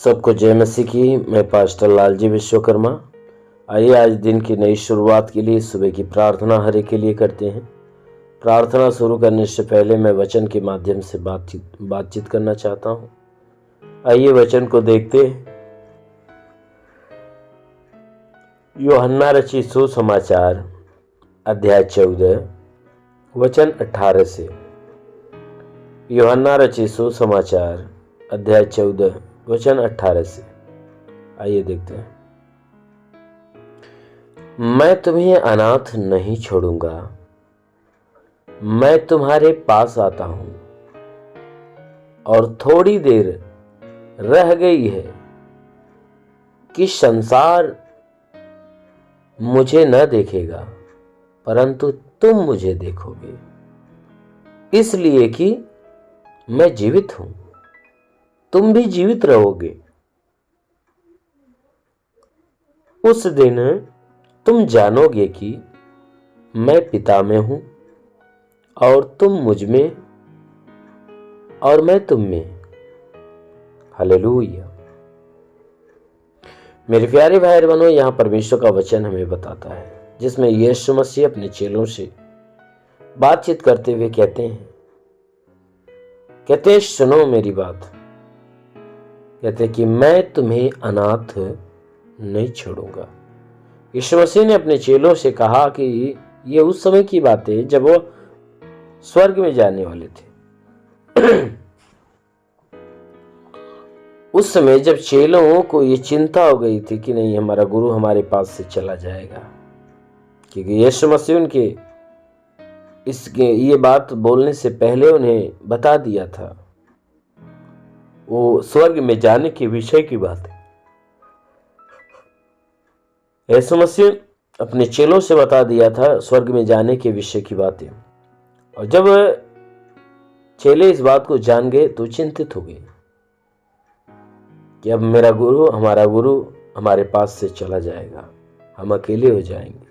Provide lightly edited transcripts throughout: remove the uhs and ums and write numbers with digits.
सबको जय मसीह की। मैं पास्टर लालजी विश्वकर्मा। आइए आज दिन की नई शुरुआत के लिए सुबह की प्रार्थना हरे के लिए करते हैं। प्रार्थना शुरू करने से पहले मैं वचन के माध्यम से बातचीत करना चाहता हूँ। आइए वचन को देखते हैं। यूहन्ना रचित सुसमाचार अध्याय 14 वचन 18 से। यूहन्ना रचित सुसमाचार अध्याय 14 वचन 18 से। आइए देखते हैं। मैं तुम्हें अनाथ नहीं छोड़ूंगा, मैं तुम्हारे पास आता हूं। और थोड़ी देर रह गई है कि संसार मुझे न देखेगा, परंतु तुम मुझे देखोगे, इसलिए कि मैं जीवित हूं, तुम भी जीवित रहोगे। उस दिन तुम जानोगे कि मैं पिता में हूं और तुम मुझ में और मैं तुम में। हालेलुया। मेरे प्यारे भाई बहनों, यहां परमेश्वर का वचन हमें बताता है, जिसमें यीशु मसीह अपने चेलों से बातचीत करते हुए कहते हैं सुनो मेरी बात। कहते कि मैं तुम्हें अनाथ नहीं छोड़ूंगा। यीशु मसीह ने अपने चेलों से कहा कि ये उस समय की बात है जब वो स्वर्ग में जाने वाले थे। उस समय जब चेलों को ये चिंता हो गई थी कि नहीं, हमारा गुरु हमारे पास से चला जाएगा, क्योंकि यीशु मसीह उनके ये बात बोलने से पहले उन्हें बता दिया था। वो स्वर्ग में जाने के विषय की बात है। यीशु मसीह अपने चेलों से बता दिया था स्वर्ग में जाने के विषय की बातें। और जब चेले इस बात को जान गए तो चिंतित हो गए कि अब हमारा गुरु हमारे पास से चला जाएगा, हम अकेले हो जाएंगे।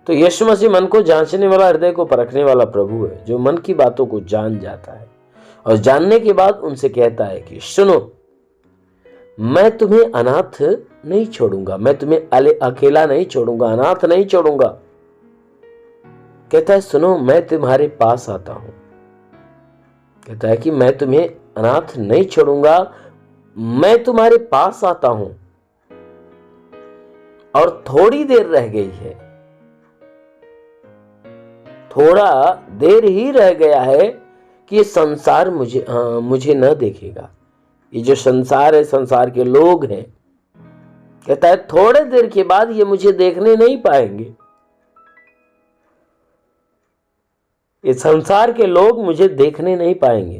तो यीशु मसीह मन को जांचने वाला, हृदय को परखने वाला प्रभु है, जो मन की बातों को जान जाता है और जानने के बाद उनसे कहता है कि सुनो, मैं तुम्हें अनाथ नहीं छोड़ूंगा, मैं तुम्हें अकेला नहीं छोड़ूंगा, अनाथ नहीं छोड़ूंगा। कहता है सुनो, मैं तुम्हारे पास आता हूं। कहता है कि मैं तुम्हें अनाथ नहीं छोड़ूंगा, मैं तुम्हारे पास आता हूं। और थोड़ी देर रह गई है, थोड़ा देर ही रह गया है कि ये संसार मुझे न देखेगा। ये जो संसार है, संसार के लोग हैं, कहता है थोड़े देर के बाद ये मुझे देखने नहीं पाएंगे। ये संसार के लोग मुझे देखने नहीं पाएंगे,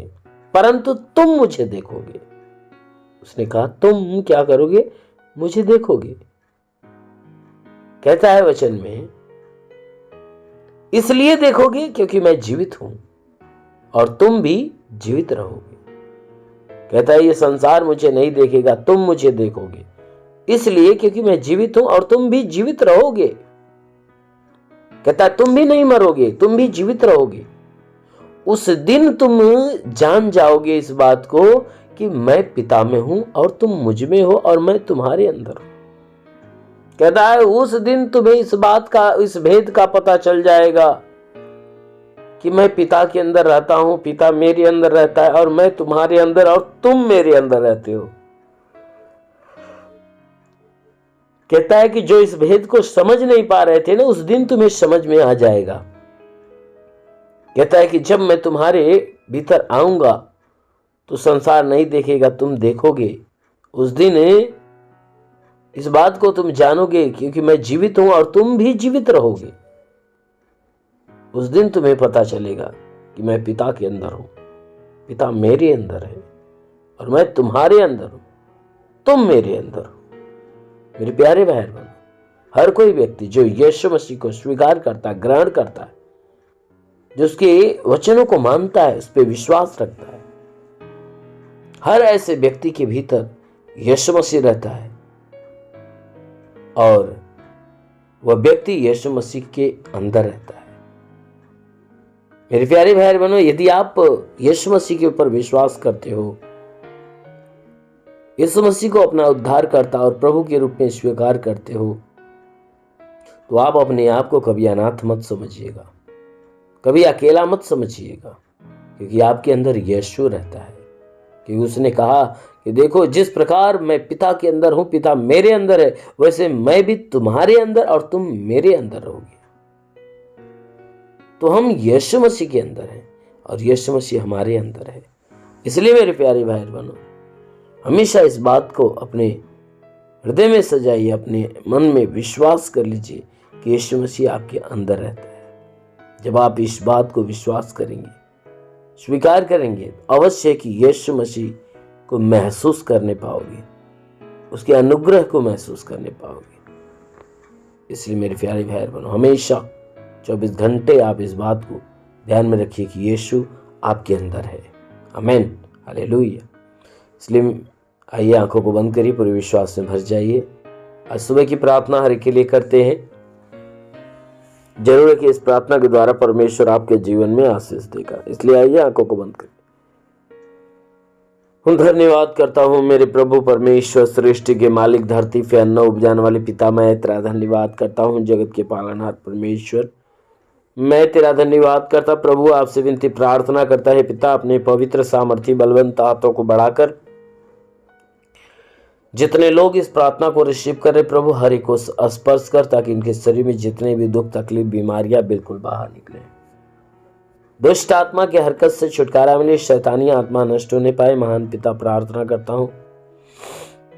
परंतु तुम मुझे देखोगे। उसने कहा तुम क्या करोगे? मुझे देखोगे। कहता है वचन में, इसलिए देखोगे क्योंकि मैं जीवित हूं और तुम भी जीवित रहोगे। कहता है ये संसार मुझे नहीं देखेगा, तुम मुझे देखोगे, इसलिए क्योंकि मैं जीवित हूं और तुम भी जीवित रहोगे। कहता है तुम भी नहीं मरोगे, तुम भी जीवित रहोगे। उस दिन तुम जान जाओगे इस बात को कि मैं पिता में हूं और तुम मुझ में हो और मैं तुम्हारे अंदर हूं। कहता है उस दिन तुम्हें इस भेद का पता चल जाएगा कि मैं पिता के अंदर रहता हूं, पिता मेरे अंदर रहता है और मैं तुम्हारे अंदर और तुम मेरे अंदर रहते हो। कहता है कि जो इस भेद को समझ नहीं पा रहे थे ना, उस दिन तुम्हें समझ में आ जाएगा। कहता है कि जब मैं तुम्हारे भीतर आऊंगा तो संसार नहीं देखेगा, तुम देखोगे। उस दिन इस बात को तुम जानोगे क्योंकि मैं जीवित हूं और तुम भी जीवित रहोगे। उस दिन तुम्हें पता चलेगा कि मैं पिता के अंदर हूं, पिता मेरे अंदर है और मैं तुम्हारे अंदर हूं, तुम मेरे अंदर हो। मेरे प्यारे भाई बहन, हर कोई व्यक्ति जो यीशु मसीह को स्वीकार करता है, ग्रहण करता है, जो उसके वचनों को मानता है, उस पर विश्वास रखता है, हर ऐसे व्यक्ति के भीतर यीशु मसीह रहता है और वह व्यक्ति यीशु मसीह के अंदर रहता है। मेरे प्यारे भाई बहनों, यदि आप यीशु मसीह के ऊपर विश्वास करते हो यीशु मसीह को अपना उद्धारकर्ता और प्रभु के रूप में स्वीकार करते हो तो आप अपने आप को कभी अनाथ मत समझिएगा, कभी अकेला मत समझिएगा, क्योंकि आपके अंदर यीशु रहता है। क्योंकि उसने कहा कि देखो, जिस प्रकार मैं पिता के अंदर हूं, पिता मेरे अंदर है, वैसे मैं भी तुम्हारे अंदर और तुम मेरे अंदर रहोगे। तो हम यीशु मसीह के अंदर हैं और यीशु मसीह हमारे अंदर है। इसलिए मेरे प्यारे भाई बहनों, हमेशा इस बात को अपने हृदय में सजाइए, अपने मन में विश्वास कर लीजिए कि यीशु मसीह आपके अंदर रहता है। जब आप इस बात को विश्वास करेंगे, स्वीकार करेंगे, अवश्य कि यीशु मसीह को महसूस करने पाओगे, उसके अनुग्रह को महसूस करने पाओगे। इसलिए मेरे प्यारे भाई बहनों, हमेशा 24 घंटे आप इस बात को ध्यान में रखिए कि यीशु आपके अंदर है। आमीन, हालेलुया। इसलिए आइए आंखों को बंद करिए, पूरे विश्वास में भर जाइए। आज सुबह की प्रार्थना हर एक के लिए करते हैं। जरूर है कि इस प्रार्थना के द्वारा परमेश्वर आपके जीवन में आशीष देगा। इसलिए आइए आंखों को बंद करिए। धन्यवाद करता हूँ मेरे प्रभु परमेश्वर, सृष्टि के मालिक, धरती पे अन्न उपजाने वाले पिता, मैं तेरा धन्यवाद करता हूँ। जगत के पालनहार परमेश्वर, मैं तेरा धन्यवाद करता प्रभु। आपसे विनती प्रार्थना करता है पिता, अपने पवित्र सामर्थी बलवंत हाथों को बढ़ाकर जितने लोग इस प्रार्थना को रिसीव कर रहे प्रभु, हर एक को स्पर्श कर, ताकि इनके शरीर में जितने भी दुख, तकलीफ, बीमारियां बिल्कुल बाहर निकले। दुष्ट आत्मा की हरकत से छुटकारा मिले, शैतानी आत्मा नष्ट होने पाए। महान पिता, प्रार्थना करता हूँ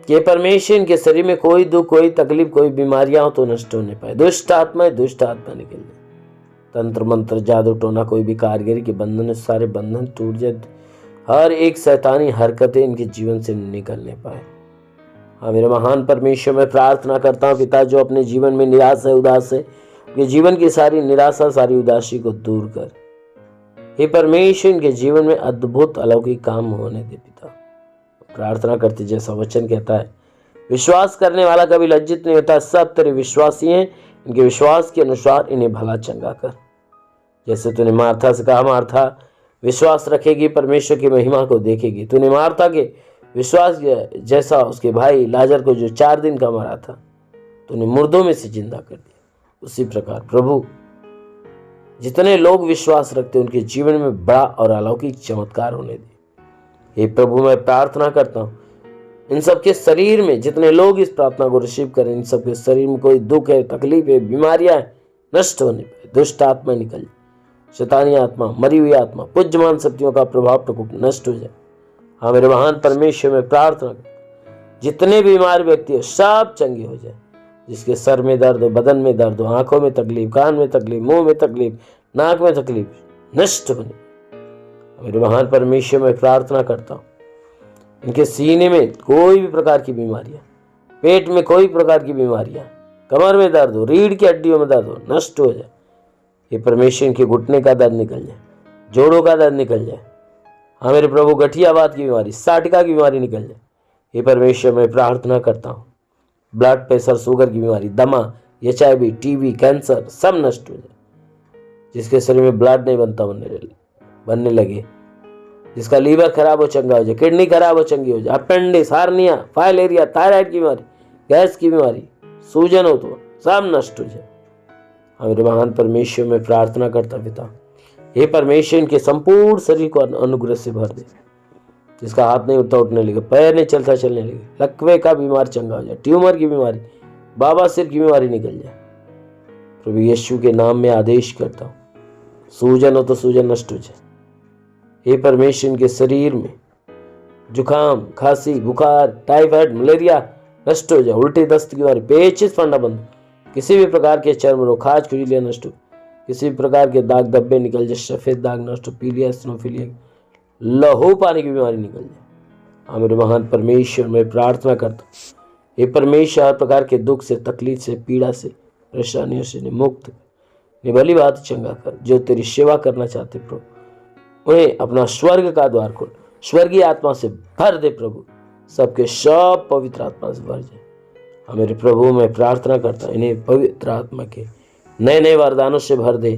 कि परमेश्वर इनके शरीर में कोई दुख, कोई तकलीफ, कोई बीमारियां हो तो नष्ट होने पाए। दुष्ट आत्मा निकल जाए। तंत्र मंत्र, जादू टोना, कोई भी कारीगरी के बंधन, सारे बंधन टूट जाए। हर एक शैतानी हरकतें इनके जीवन से निकलने पाए। हाँ मेरे महान परमेश्वर, मैं प्रार्थना करता हूँ पिता, जो अपने जीवन में निराश है, उदास है, उनके जीवन की सारी निराशा, सारी उदासी को दूर कर। हे परमेश्वर, इनके जीवन में अद्भुत अलौकिक काम होने दे पिता। प्रार्थना करते जैसा वचन कहता है, विश्वास करने वाला कभी लज्जित नहीं होता। सब तेरे विश्वासी हैं, इनके विश्वास के अनुसार इन्हें भला चंगा कर। जैसे तूने मार्था से कहा, मार्था विश्वास रखेगी, परमेश्वर की महिमा को देखेगी। तूने मार्था के विश्वास जैसा उसके भाई लाजर को, जो 4 दिन का मरा था, तूने मुर्दों में से जिंदा कर दिया। उसी प्रकार प्रभु, जितने लोग विश्वास रखते हैं उनके जीवन में बड़ा और अलौकिक चमत्कार होने दे। हे प्रभु, मैं प्रार्थना करता हूँ इन सबके शरीर में, जितने लोग इस प्रार्थना को रिसीव करें, इन सबके शरीर में कोई दुख है, तकलीफ है, बीमारियां है, नष्ट होने पाए। दुष्ट आत्मा निकल जाए, शैतानी आत्मा, मरी हुई आत्मा, पूज्यमान शक्तियों का प्रभाव प्रकोप नष्ट हो जाए। हाँ मेरे महान परमेश्वर, में प्रार्थना करता, जितने बीमार व्यक्ति हो सब चंगे हो जाए। जिसके सर में दर्द हो, बदन में दर्द हो, आंखों में तकलीफ, कान में तकलीफ, मुंह में तकलीफ, नाक में तकलीफ, नष्ट होने। मेरे महान परमेश्वर, में प्रार्थना करता हूँ इनके सीने में कोई भी प्रकार की बीमारियां, पेट में कोई प्रकार की बीमारियां, कमर में दर्द हो, रीढ़ की हड्डियों में दर्द हो, नष्ट हो जाए। ये परमेश्वर, इनके घुटने का दर्द निकल जाए, जोड़ों का दर्द निकल जाए। हाँ मेरे प्रभु, गठियावात की बीमारी, साटिका की बीमारी निकल जाए। ये परमेश्वर, मैं प्रार्थना करता हूँ ब्लड प्रेशर, शुगर की बीमारी, दमा, HIV, TB, कैंसर सब नष्ट हो जाए। जिसके शरीर में ब्लड नहीं बनने लगे, जिसका लीवर खराब हो चंगा हो जाए, किडनी खराब हो चंगी हो जाए, अपेंडिक्स, हार्निया, फाइलेरिया, थायराइड की बीमारी, गैस की बीमारी, सूजन हो तो सब नष्ट हो जाए। मेरे महान परमेश्वर, में प्रार्थना करता पिता, हे परमेश्वर, इनके संपूर्ण शरीर को अनुग्रह से भर दे। जिसका हाथ नहीं उठता उठने लगे, पैर नहीं चलता चलने लगे, लकवे का बीमार चंगा हो जाए, ट्यूमर की बीमारी, बवासीर की बीमारी निकल जाए। प्रभु यीशु के नाम में आदेश करता हूँ, सूजन हो तो सूजन नष्ट हो जाए। हे परमेश्वर, इनके शरीर में जुकाम, खांसी, बुखार, टाइफाइड, मलेरिया नष्ट हो जाए। उल्टी, दस्त की बीमारी, पेचिश, फंडा बंद, किसी भी प्रकार के चर्म रोग, खाज, खुजलियां नष्ट हो, किसी भी प्रकार के दाग धब्बे निकल जाए, सफेद दाग नष्ट हो, पीलिया, स्नोफिलिया, लहू पानी की बीमारी निकल जाए। मेरे महान परमेश्वर, मैं प्रार्थना करता हूँ, हे परमेश्वर, हर प्रकार के दुख से, तकलीफ से, पीड़ा से, परेशानियों से मुक्त भली बात चंगा कर। जो तेरी सेवा करना चाहते प्रभु, उन्हें अपना स्वर्ग का द्वार खोल, स्वर्गीय आत्मा से भर दे प्रभु, सबके सब पवित्र आत्मा से भर जाए। मेरे प्रभु, मैं प्रार्थना करता हूँ इन्हें पवित्र आत्मा के नए नए वरदानों से भर दे।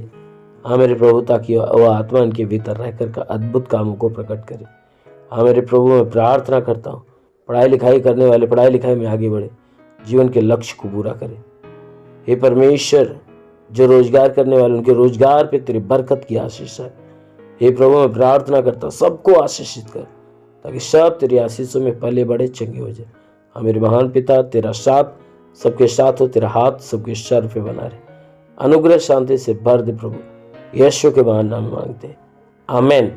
मेरे प्रभु, ताकि वह आत्मा इनके भीतर रहकर का अद्भुत कामों को प्रकट करे। मेरे प्रभु, मैं प्रार्थना करता हूँ पढ़ाई लिखाई करने वाले पढ़ाई लिखाई में आगे बढ़े, जीवन के लक्ष्य को पूरा करें। हे परमेश्वर, जो रोजगार करने वाले उनके रोजगार पे तेरी बरकत की आशीष है। हे प्रभु, मैं प्रार्थना करता सबको आशीषित कर, ताकि सब तेरी आशीषों में पले बड़े चंगे हो जाए। हाँ मेरे महान पिता, तेरा साथ सबके साथ हो, तेरा हाथ सबके सर पे बना रहे। अनुग्रह शांति से भर दे प्रभु, यीशु के महान नाम में मांगते, आमेन।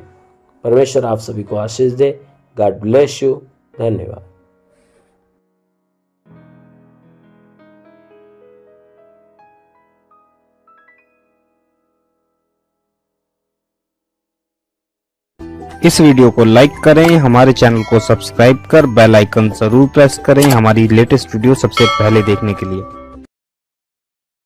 परमेश्वर आप सभी को आशीष दे। God bless you. धन्यवाद। इस वीडियो को लाइक करें, हमारे चैनल को सब्सक्राइब कर बेल आइकन जरूर प्रेस करें हमारी लेटेस्ट वीडियो सबसे पहले देखने के लिए।